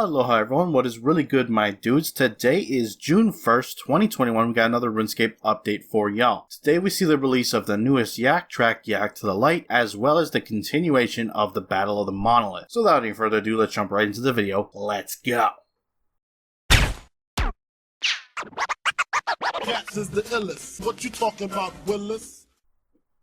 Aloha everyone, what is really good my dudes? Today is June 1st, 2021, we got another RuneScape update for y'all. Today we see the release of the newest Yak track, Yak to the Light, as well as the continuation of the Battle of the Monolith. So without any further ado, let's jump right into the video. Let's go! Cats is the illest. What you talking about, Willis?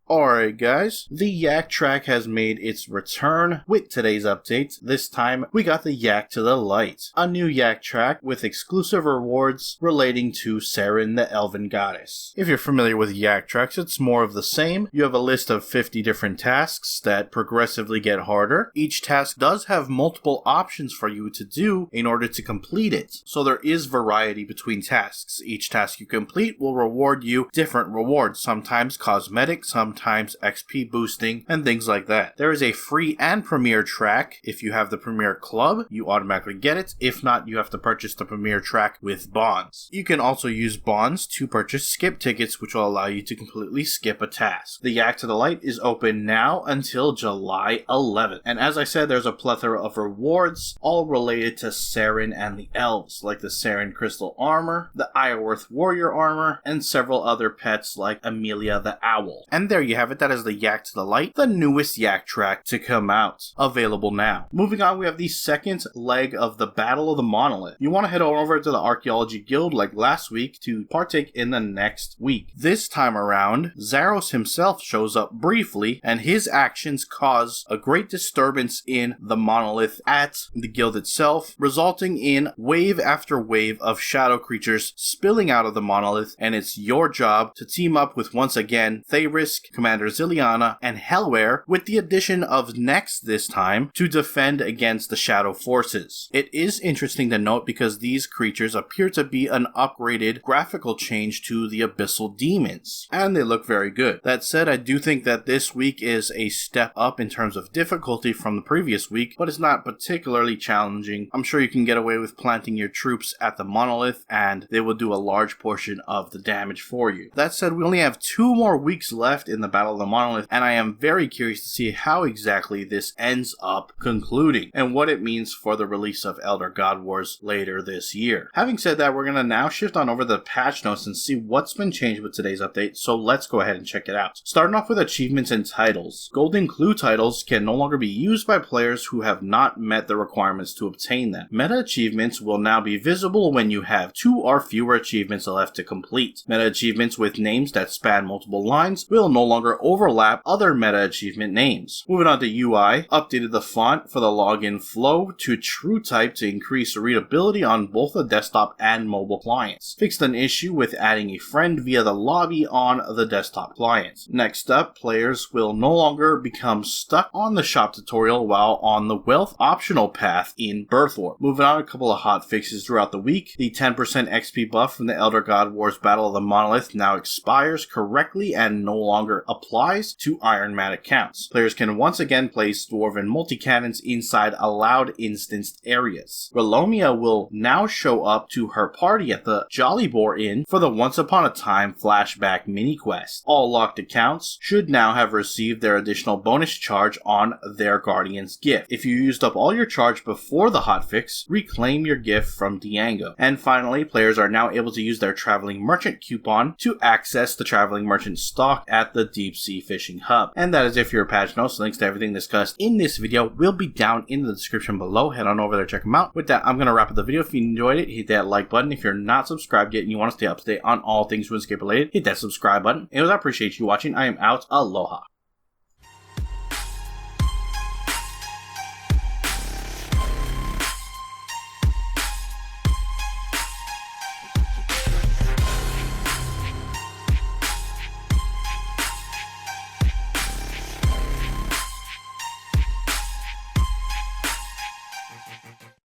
Alright guys, the Yak track has made its return with today's update. This time, we got the Yak to the Light, a new Yak track with exclusive rewards relating to Saren, the Elven Goddess. If you're familiar with Yak tracks, it's more of the same. You have a list of 50 different tasks that progressively get harder. Each task does have multiple options for you to do in order to complete it. So there is variety between tasks. Each task you complete will reward you different rewards, sometimes cosmetic, sometimes XP boosting, and things like that. There is a free and premier track. If you have the premier club, you automatically get it. If not, you have to purchase the premier track with bonds. You can also use bonds to purchase skip tickets, which will allow you to completely skip a task. The Yak to the Light is open now until July 11th. And as I said, there's a plethora of rewards, all related to Saren and the elves, like the Saren Crystal Armor, the Iorwerth Warrior Armor, and several other pets like Amelia the Owl. And there you have it, that is the Yak to the Light, the newest Yak track to come out. Available now. Moving on, we have the second leg of the Battle of the Monolith. You want to head over to the Archaeology Guild like last week to partake in the next week. This time around, Zaros himself shows up briefly, and his actions cause a great disturbance in the Monolith at the guild itself, resulting in wave after wave of shadow creatures spilling out of the Monolith, and it's your job to team up with, once again, Thayrisk, Commander Ziliana, and Hellware, with the addition of Nex this time to defend against the shadow forces. It is interesting to note because these creatures appear to be an upgraded graphical change to the Abyssal Demons, and they look very good. That said, I do think that this week is a step up in terms of difficulty from the previous week, but it's not particularly challenging. I'm sure you can get away with planting your troops at the Monolith, and they will do a large portion of the damage for you. That said, we only have 2 more weeks left in the Battle of the Monolith, and I am very curious to see how exactly this ends up concluding and what it means for the release of Elder God Wars later this year. Having said that, we're going to now shift on over to the patch notes and see what's been changed with today's update, so let's go ahead and check it out. Starting off with achievements and titles. Golden Clue titles can no longer be used by players who have not met the requirements to obtain them. Meta achievements will now be visible when you have 2 or fewer achievements left to complete. Meta achievements with names that span multiple lines will no longer overlap other meta achievement names. Moving on to UI, updated the font for the login flow to true type to increase readability on both the desktop and mobile clients. Fixed an issue with adding a friend via the lobby on the desktop client. Next up, players will no longer become stuck on the shop tutorial while on the wealth optional path in Birthorb. Moving on, a couple of hotfixes throughout the week. The 10% XP buff from the Elder God Wars Battle of the Monolith now expires correctly and no longer applies to Iron Man accounts. Players can once again place Dwarven multi-cannons inside allowed instanced areas. Relomia will now show up to her party at the Jolly Boar Inn for the Once Upon a Time flashback mini-quest. All locked accounts should now have received their additional bonus charge on their Guardian's gift. If you used up all your charge before the hotfix, reclaim your gift from Diango. And finally, players are now able to use their Traveling Merchant coupon to access the Traveling Merchant stock at the Deep Sea Fishing Hub. And that is it for your patch notes. Links to everything discussed in this video will be down in the description below. Head on over there, check them out. With that, I'm going to wrap up the video. If you enjoyed it, hit that like button. If you're not subscribed yet and you want to stay up to date on all things RuneScape related, hit that subscribe button. And I appreciate you watching. I am out. Aloha.